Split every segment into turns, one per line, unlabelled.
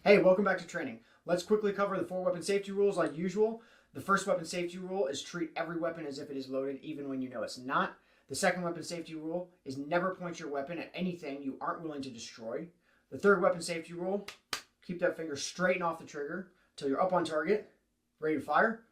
Hey, welcome back to training. Let's quickly cover the 4 weapon safety rules like usual. The first weapon safety rule is treat every weapon as if it is loaded even when you know it's not. The second weapon safety rule is never point your weapon at anything you aren't willing to destroy. The third weapon safety rule, keep that finger straight and off the trigger until you're up on target, ready to fire.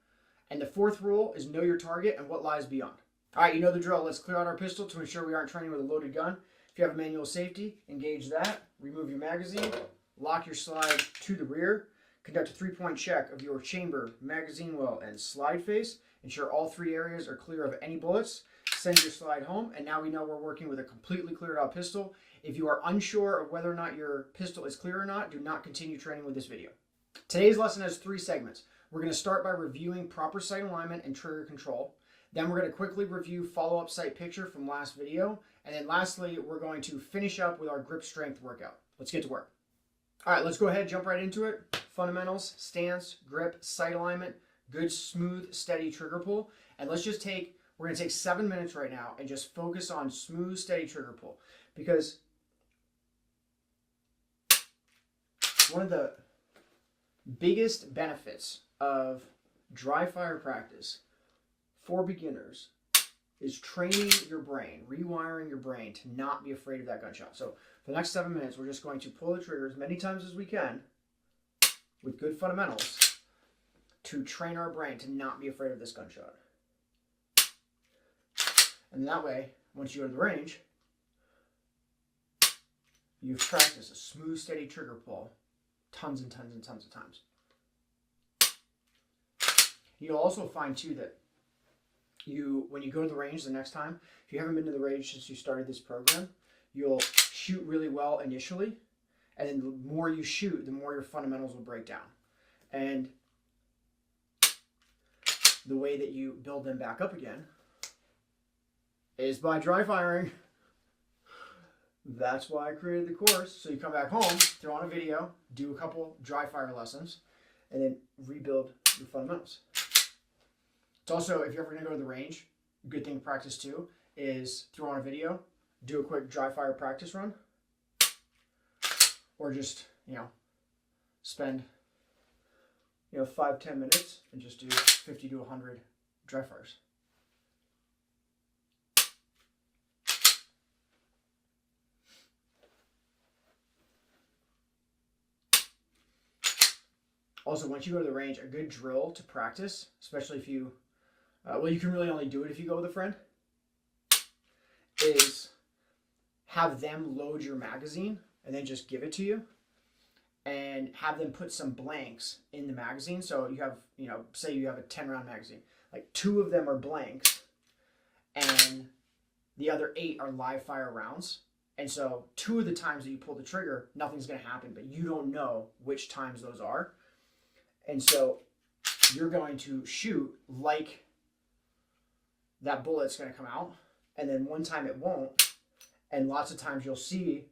And the fourth rule is know your target and what lies beyond. All right, you know the drill. Let's clear out our pistol to ensure we aren't training with a loaded gun. If you have a manual safety, engage that, remove your magazine, lock your slide to the rear, conduct a 3-point check of your chamber, magazine well, and slide face. Ensure all 3 areas are clear of any bullets. Send your slide home, and now we know we're working with a completely cleared out pistol. If you are unsure of whether or not your pistol is clear or not, do not continue training with this video. Today's lesson has 3 segments. We're going to start by reviewing proper sight alignment and trigger control. Then we're going to quickly review follow-up sight picture from last video. And then lastly, we're going to finish up with our grip strength workout. Let's get to work. All right, let's go ahead, jump right into it. Fundamentals, stance, grip, sight alignment, good, smooth, steady trigger pull. And we're going to take 7 minutes right now and just focus on smooth, steady trigger pull. Because one of the biggest benefits of dry fire practice for beginners is training your brain, rewiring your brain to not be afraid of that gunshot. So for the next 7 minutes, we're just going to pull the trigger as many times as we can with good fundamentals to train our brain to not be afraid of this gunshot. And that way, once you go to the range, you've practiced a smooth, steady trigger pull tons and tons and tons of times. You'll also find too that when you go to the range the next time, if you haven't been to the range since you started this program, you'll shoot really well initially, and then the more you shoot, the more your fundamentals will break down. And the way that you build them back up again is by dry firing. That's why I created the course. So you come back home, throw on a video, do a couple dry fire lessons, and then rebuild your fundamentals. It's also, if you're ever going to go to the range, a good thing to practice too is throw on a video, do a quick dry fire practice run, or just, spend, 5-10 minutes and just do 50 to 100 dry fires. Also, once you go to the range, a good drill to practice, especially if you, you can really only do it if you go with a friend, is have them load your magazine and then just give it to you, and have them put some blanks in the magazine. So you have, say you have a 10-round magazine, like 2 of them are blanks and the other 8 are live fire rounds. And so 2 of the times that you pull the trigger, nothing's going to happen, but you don't know which times those are. And so you're going to shoot like that bullet's going to come out, and then one time it won't. And lots of times you'll see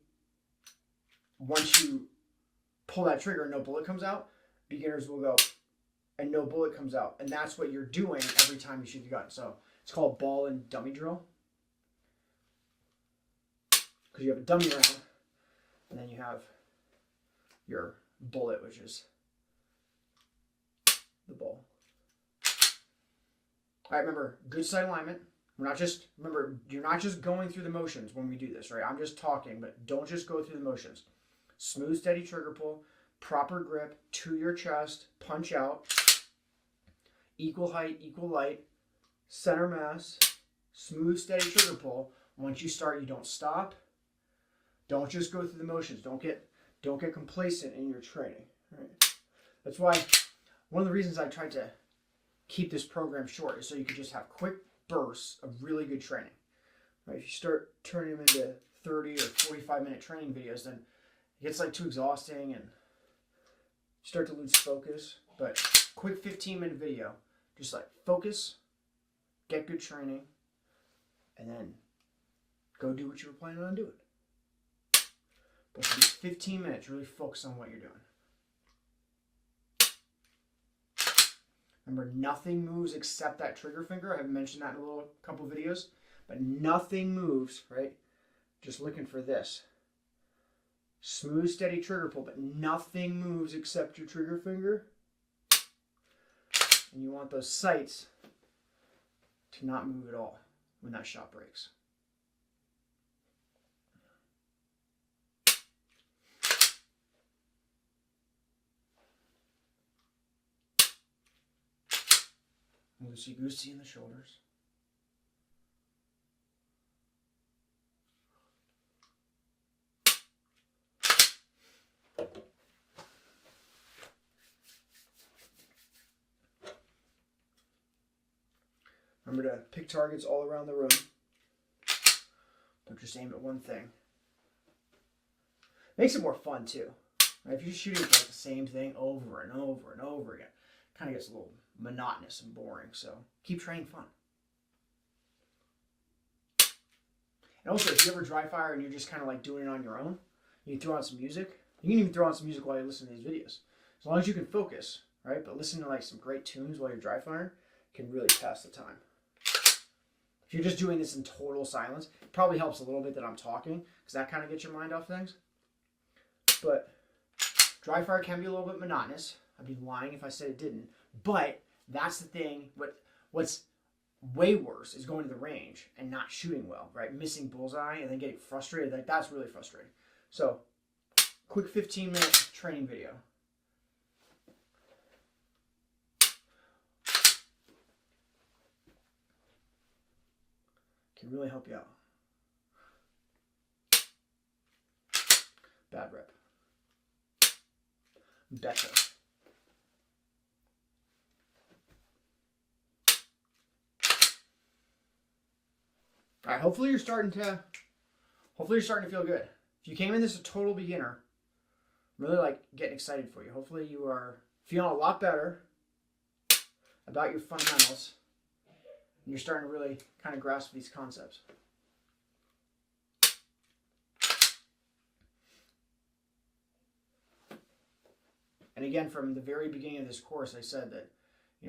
once you pull that trigger, no bullet comes out, beginners will go, and no bullet comes out. And that's what you're doing every time you shoot the gun. So it's called ball and dummy drill. Because you have a dummy round, and then you have your bullet, which is the ball. All right, remember, good sight alignment. You're not just going through the motions when we do this, right? I'm just talking, but don't just go through the motions. Smooth, steady trigger pull, proper grip to your chest, punch out, equal height, equal light, center mass, smooth, steady trigger pull. Once you start, you don't stop. Don't just go through the motions. Don't get complacent in your training. Right? That's why one of the reasons I tried to keep this program short is so you could just have quick bursts of really good training. Right? If you start turning them into 30 or 45-minute training videos, then it gets too exhausting and you start to lose focus. But quick 15-minute video, just focus, get good training, and then go do what you were planning on doing. But for these 15 minutes, really focus on what you're doing. Remember, nothing moves except that trigger finger. I have mentioned that in a couple videos, but nothing moves, right? Just looking for this. Smooth, steady trigger pull, but nothing moves except your trigger finger. And you want those sights to not move at all when that shot breaks. Loosey-goosey in the shoulders. Remember to pick targets all around the room. Don't just aim at one thing. Makes it more fun too. Right? If you're shooting like the same thing over and over and over again, it kind of gets a little monotonous and boring. So keep training fun. And also, if you ever dry fire and you're just kind of like doing it on your own, you can throw on some music. You can even throw on some music while you listen to these videos. As long as you can focus, right? But listening to like some great tunes while you're dry firing can really pass the time. If you're just doing this in total silence, it probably helps a little bit that I'm talking, because that kind of gets your mind off things. But dry fire can be a little bit monotonous. I'd be lying if I said it didn't. But that's the thing. What's way worse is going to the range and not shooting well, right? Missing bullseye and then getting frustrated. Like, that's really frustrating. So, quick 15-minute training video. Can really help you out. Bad rep. Better. All right, hopefully you're starting to feel good. If you came in this a total beginner, I'm really like getting excited for you. Hopefully you are feeling a lot better about your fundamentals, and you're starting to really kind of grasp these concepts. And again, from the very beginning of this course, I said that,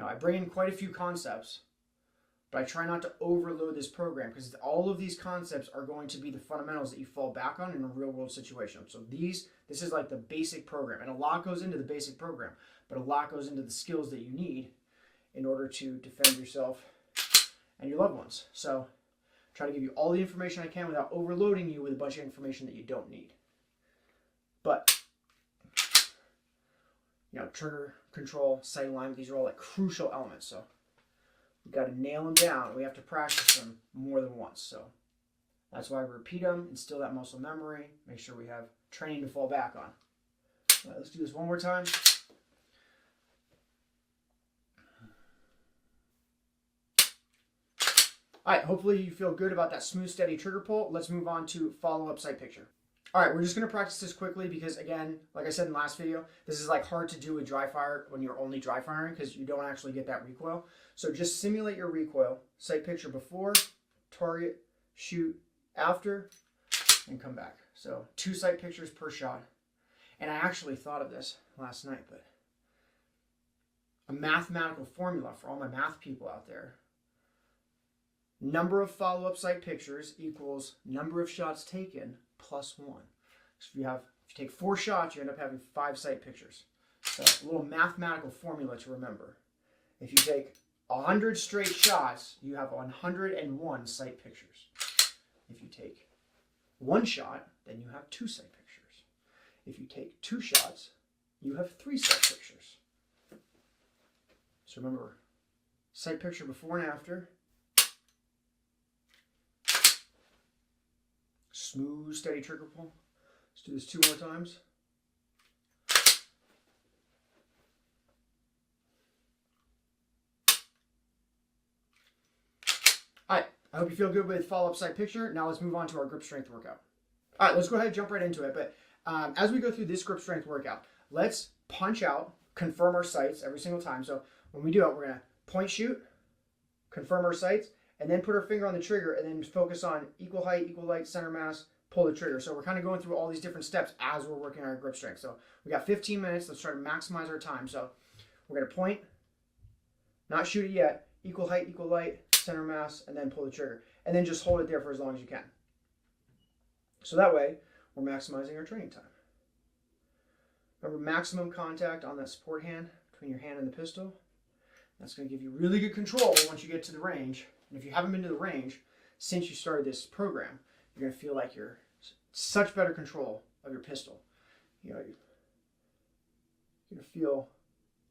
I bring in quite a few concepts, but I try not to overload this program, because all of these concepts are going to be the fundamentals that you fall back on in a real world situation. So this is like the basic program, and a lot goes into the basic program, but a lot goes into the skills that you need in order to defend yourself and your loved ones. So try to give you all the information I can without overloading you with a bunch of information that you don't need. But trigger control, sight alignment, these are all like crucial elements. So we've got to nail them down. We have to practice them more than once. So that's why we repeat them, instill that muscle memory, make sure we have training to fall back on. All right, let's do this one more time. All right, hopefully you feel good about that smooth, steady trigger pull. Let's move on to follow-up sight picture. All right, we're just going to practice this quickly because, again, like I said in the last video, this is like hard to do with dry fire when you're only dry firing because you don't actually get that recoil. So just simulate your recoil, sight picture before, target, shoot, after, and come back. So 2 sight pictures per shot. And I actually thought of this last night, but a mathematical formula for all my math people out there. Number of follow-up sight pictures equals number of shots taken plus 1. So if you take 4 shots, you end up having 5 sight pictures. So a little mathematical formula to remember. If you take 100 straight shots, you have 101 sight pictures. If you take 1 shot, then you have 2 sight pictures. If you take 2 shots, you have 3 sight pictures. So remember, sight picture before and after. Smooth, steady trigger pull. Let's do this 2 more times. All right, I hope you feel good with follow-up sight picture. Now let's move on to our grip strength workout. All right, let's go ahead and jump right into it. But as we go through this grip strength workout, let's punch out, confirm our sights every single time. So when we do it, we're going to point shoot, confirm our sights, and then put our finger on the trigger and then focus on equal height, equal light, center mass, pull the trigger. So we're kind of going through all these different steps as we're working on our grip strength. So we got 15 minutes. Let's try to maximize our time. So we're going to point, not shoot it yet, equal height, equal light, center mass, and then pull the trigger. And then just hold it there for as long as you can. So that way, we're maximizing our training time. Remember, maximum contact on that support hand between your hand and the pistol. That's going to give you really good control once you get to the range. And if you haven't been to the range since you started this program, you're going to feel like you're such better control of your pistol. You know, you're going to feel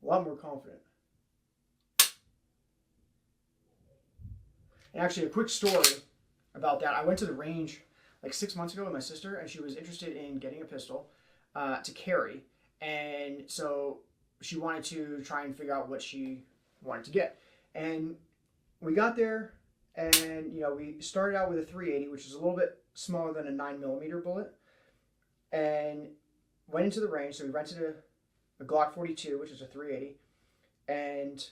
a lot more confident. And actually, a quick story about that. I went to the range like 6 months ago with my sister, and she was interested in getting a pistol to carry. And so she wanted to try and figure out what she wanted to get. And we got there, and we started out with a 380, which is a little bit smaller than a 9mm bullet, and went into the range. So we rented a Glock 42, which is a 380, and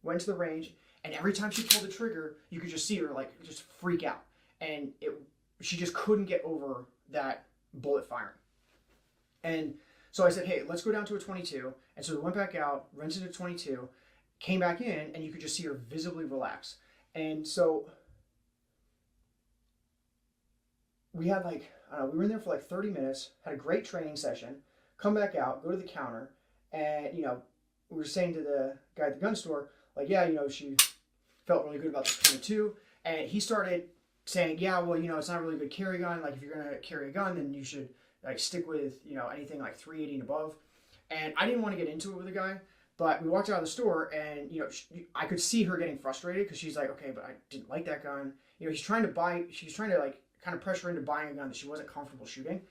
went to the range. And every time she pulled the trigger, you could just see her like just freak out, and she just couldn't get over that bullet firing. And so I said, hey, let's go down to a 22. And so we went back out, rented a 22, came back in, and you could just see her visibly relax. And so we had we were in there for like 30 minutes, had a great training session, come back out, go to the counter, and, we were saying to the guy at the gun store, like, yeah, she felt really good about the 22. And he started saying, yeah, well, it's not a really good carry gun. Like, if you're going to carry a gun, then you should like stick with, anything like 380 and above. And I didn't want to get into it with the guy, but we walked out of the store, and, I could see her getting frustrated because she's like, okay, but I didn't like that gun. She's trying to like kind of pressure into buying a gun that she wasn't comfortable shooting.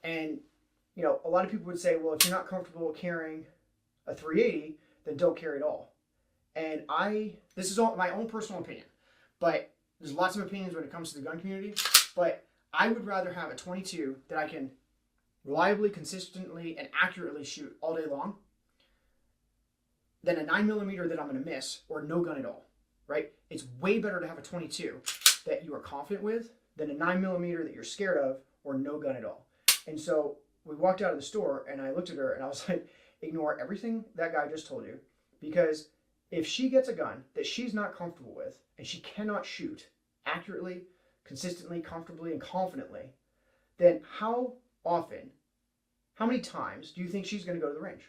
And, a lot of people would say, well, if you're not comfortable carrying a 380, then don't carry at all. And this is all my own personal opinion, but there's lots of opinions when it comes to the gun community, but I would rather have a 22 that I can reliably, consistently, and accurately shoot all day long than a 9mm that I'm going to miss or no gun at all, right? It's way better to have a 22 that you are confident with than a 9mm that you're scared of or no gun at all. And so we walked out of the store, and I looked at her, and I was like, ignore everything that guy just told you, because if she gets a gun that she's not comfortable with and she cannot shoot accurately, consistently, comfortably, and confidently, then how many times do you think she's going to go to the range?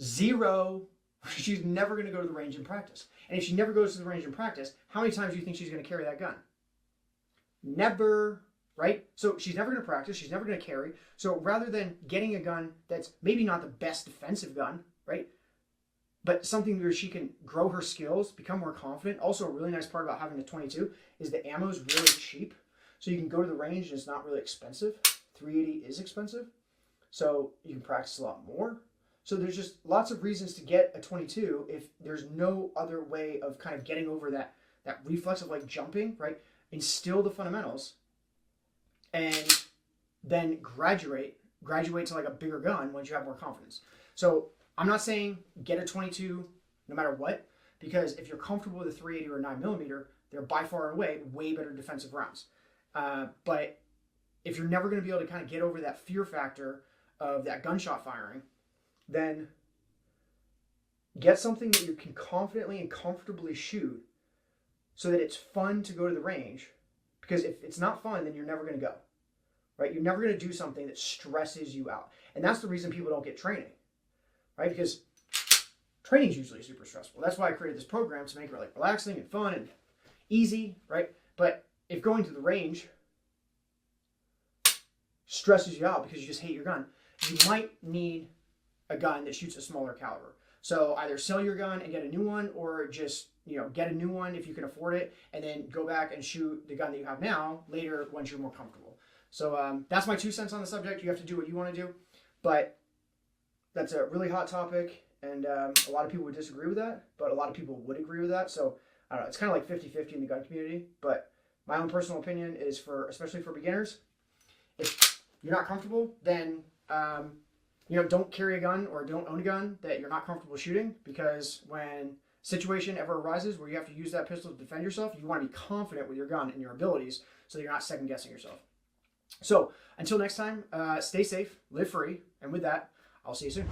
0. She's never going to go to the range and practice. And if she never goes to the range and practice, how many times do you think she's going to carry that gun? Never, right? So she's never going to practice. She's never going to carry. So rather than getting a gun that's maybe not the best defensive gun, right, but something where she can grow her skills, become more confident. Also, a really nice part about having the 22 is the ammo is really cheap. So you can go to the range and it's not really expensive. 380 is expensive. So you can practice a lot more. So there's just lots of reasons to get a 22 if there's no other way of kind of getting over that reflex of like jumping, right? Instill the fundamentals and then graduate to like a bigger gun once you have more confidence. So I'm not saying get a 22 no matter what, because if you're comfortable with a 380 or a 9mm, they're by far and away way better defensive rounds. But if you're never going to be able to kind of get over that fear factor of that gunshot firing, then get something that you can confidently and comfortably shoot so that it's fun to go to the range. Because if it's not fun, then you're never going to go, right? You're never going to do something that stresses you out. And that's the reason people don't get training, right? Because training is usually super stressful. That's why I created this program, to make it like relaxing and fun and easy, right? But if going to the range stresses you out because you just hate your gun, you might need a gun that shoots a smaller caliber. So either sell your gun and get a new one, or just get a new one if you can afford it, and then go back and shoot the gun that you have now later once you're more comfortable. So that's my 2 cents on the subject. You have to do what you want to do, but that's a really hot topic, and a lot of people would disagree with that, but a lot of people would agree with that. So I don't know, it's kind of like 50-50 in the gun community, but my own personal opinion is, especially for beginners, if you're not comfortable, then don't carry a gun or don't own a gun that you're not comfortable shooting, because when situation ever arises where you have to use that pistol to defend yourself, you want to be confident with your gun and your abilities so that you're not second guessing yourself. So until next time, stay safe, live free, and with that, I'll see you soon.